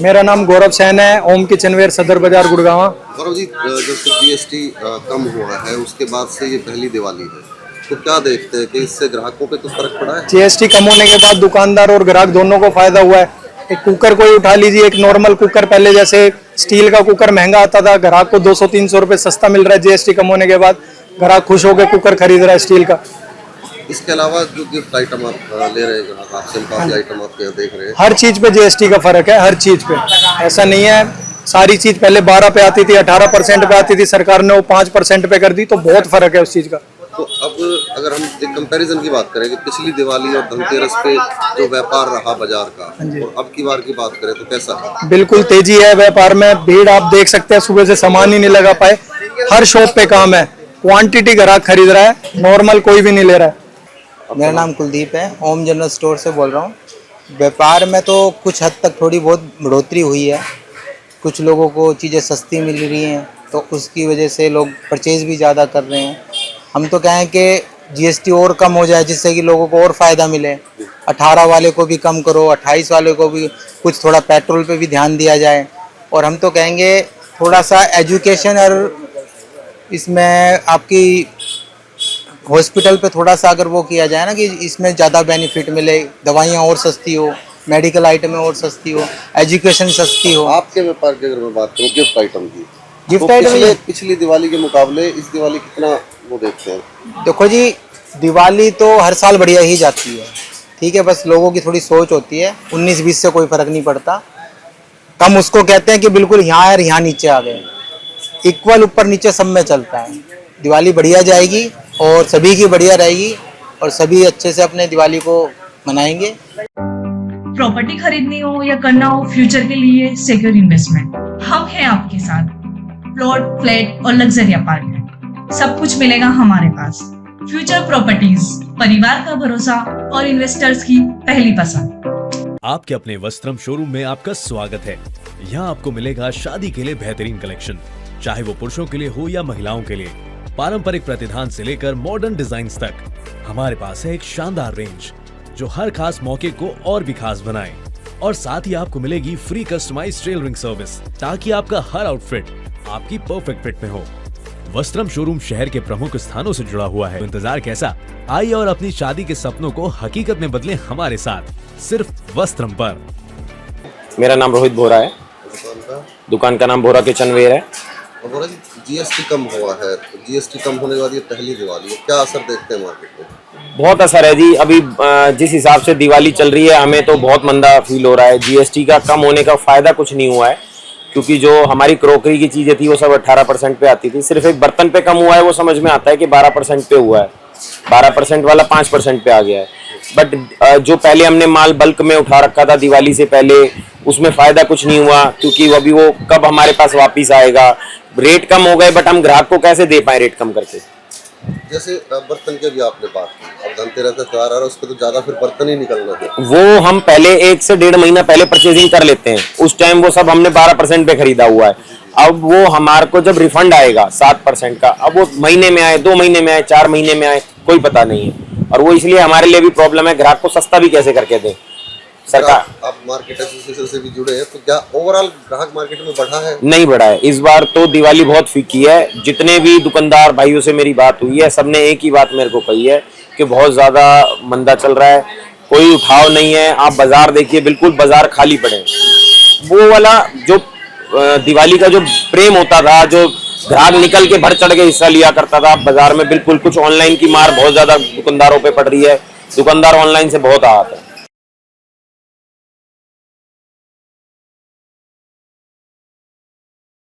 मेरा नाम गौरव सैन है, ओम किचनवेयर, सदर बाजार, गुड़गांव। गौरव जी, जब से जीएसटी कम हुआ है उसके बाद से ये पहली दिवाली है, तो क्या देखते हैं कि इससे ग्राहकों पे कुछ फर्क पड़ा है? जीएसटी कम होने के बाद दुकानदार और ग्राहक दोनों को फायदा हुआ है। एक कुकर को ही उठा लीजिए, एक नॉर्मल कुकर, पहले जैसे स्टील का कुकर महंगा आता था, ग्राहक को 200-300 रुपये सस्ता मिल रहा है। जीएसटी कम होने के बाद ग्राहक खुश होकर कुकर खरीद रहा है स्टील का। इसके अलावा जो गिफ्ट आइटम आप ले रहे हैं ग्राहक आपसे, काफी आइटम आप देख रहे हैं, हर चीज़ पे जीएसटी का फर्क है, हर चीज़ पे। ऐसा नहीं है, सारी चीज़ पहले 12 पे आती थी, 18% पे आती थी, सरकार ने वो 5% पे कर दी, तो बहुत फर्क है उस चीज़ का। तो अब अगर हम एक कंपैरिजन की बात करें कि पिछली दिवाली और धनतेरस पे जो व्यापार रहा बाजार का, और अब की बार की बात करें तो कैसा है? बिल्कुल तेजी है व्यापार में, भीड़ आप देख सकते हैं, सुबह से सामान ही नहीं लगा पाए। हर शॉप पे काम है, क्वांटिटी ग्राहक खरीद रहा है, नॉर्मल कोई भी नहीं ले रहा है। मेरा नाम कुलदीप है, ओम जनरल स्टोर से बोल रहा हूँ। व्यापार में तो कुछ हद तक थोड़ी बहुत बढ़ोतरी हुई है, कुछ लोगों को चीज़ें सस्ती मिल रही हैं, तो उसकी वजह से लोग परचेज़ भी ज़्यादा कर रहे हैं। हम तो कहें कि जीएसटी और कम हो जाए, जिससे कि लोगों को और फ़ायदा मिले। 18 वाले को भी कम करो, 28 वाले को भी, कुछ थोड़ा पेट्रोल पे भी ध्यान दिया जाए। और हम तो कहेंगे थोड़ा सा एजुकेशन और इसमें आपकी हॉस्पिटल पे थोड़ा सा अगर वो किया जाए ना, कि इसमें ज़्यादा बेनिफिट मिले, दवाइयाँ और सस्ती हो, मेडिकल आइटमें और सस्ती हो, एजुकेशन सस्ती हो। आपके व्यापार की अगर मैं बात करूँ गिफ्ट आइटम की, गिफ्ट तो आइटम पिछली दिवाली के मुकाबले इस दिवाली कितना वो देखते हैं? देखो जी, दिवाली तो हर साल बढ़िया ही जाती है, ठीक है, बस लोगों की थोड़ी सोच होती है। 19-20 से कोई फ़र्क नहीं पड़ता। हम उसको कहते हैं कि बिल्कुल यहाँ और यहाँ नीचे आ गए, इक्वल ऊपर नीचे सब में चलता है। दिवाली बढ़िया जाएगी और सभी की बढ़िया रहेगी, और सभी अच्छे से अपने दिवाली को मनाएंगे। प्रॉपर्टी खरीदनी हो या करना हो फ्यूचर के लिए सिक्योर इन्वेस्टमेंट, हम हैं आपके साथ। प्लॉट, फ्लैट और लग्जरी अपार्टमेंट, सब कुछ मिलेगा हमारे पास। फ्यूचर प्रॉपर्टीज, परिवार का भरोसा और इन्वेस्टर्स की पहली पसंद। आपके अपने वस्त्रम शोरूम में आपका स्वागत है। यहाँ आपको मिलेगा शादी के लिए बेहतरीन कलेक्शन, चाहे वो पुरुषों के लिए हो या महिलाओं के लिए। पारंपरिक प्रतिधान से लेकर मॉडर्न डिजाइन्स तक हमारे पास है एक शानदार रेंज, जो हर खास मौके को और भी खास बनाए। और साथ ही आपको मिलेगी फ्री कस्टमाइज्ड टेलरिंग सर्विस, ताकि आपका हर आउटफिट आपकी परफेक्ट फिट में हो। वस्त्रम शोरूम शहर के प्रमुख स्थानों से जुड़ा हुआ है। तो इंतजार कैसा, आइए और अपनी शादी के सपनों को हकीकत में बदलें हमारे साथ, सिर्फ वस्त्रम पर। मेरा नाम रोहित बोरा है, दुकान का नाम बोरा किचनवेयर है। और जीएसटी कम हुआ है, जीएसटी कम होने के बाद ये पहली दिवाली है, क्या असर देखते हैं मार्केट में? बहुत असर है जी। अभी जिस हिसाब से दिवाली चल रही है, हमें तो बहुत मंदा फील हो रहा है। जीएसटी का कम होने का फायदा कुछ नहीं हुआ है, क्योंकि जो हमारी क्रोकरी की चीजें थी वो सब 18% पे आती थी। सिर्फ एक बर्तन पे कम हुआ है, वो समझ में आता है कि 12% पे हुआ है, 12% वाला 5% पे आ गया है। बट जो पहले हमने माल बल्क में उठा रखा था दिवाली से पहले, उसमें फायदा कुछ नहीं हुआ, क्योंकि अभी वो कब हमारे पास वापिस आएगा। रेट कम हो गए, बट हम ग्राहक को कैसे दे पाए रेट कम करके। जैसे बर्तन के भी आपने बात की, अब धनतेरस का त्योहार आ रहा है, उस पर तो ज्यादा फिर बर्तन ही निकलना है। वो हम पहले 1 से 1.5 महीना पहले परचेजिंग कर लेते हैं, उस टाइम वो सब हमने 12% पे खरीदा हुआ है। अब वो हमारे को जब रिफंड आएगा 7% का, अब वो महीने में आए, 2 महीने में आए, 4 महीने में आए, कोई पता नहीं है। और वो इसलिए हमारे लिए भी प्रॉब्लम है, ग्राहक को सस्ता भी कैसे करके दें। सरकार, आप मार्केट एसोसिएशन से भी जुड़े हैं, तो क्या ओवरऑल ग्राहक मार्केट में बढ़ा है? नहीं बढ़ा है। इस बार तो दिवाली बहुत फीकी है। जितने भी दुकानदार भाइयों से मेरी बात हुई है, सबने एक ही बात मेरे को कही है कि बहुत ज्यादा मंदा चल रहा है, कोई उठाव नहीं है। आप बाजार देखिए, बिल्कुल बाजार खाली पड़े हैं। वो वाला जो दिवाली का जो प्रेम होता था, जो ग्राहक निकल के बढ़ चढ़ के हिस्सा लिया करता था बाजार में, बिल्कुल। कुछ ऑनलाइन की मार बहुत ज्यादा दुकानदारों पे पड़ रही है, दुकानदार ऑनलाइन से बहुत आहत है।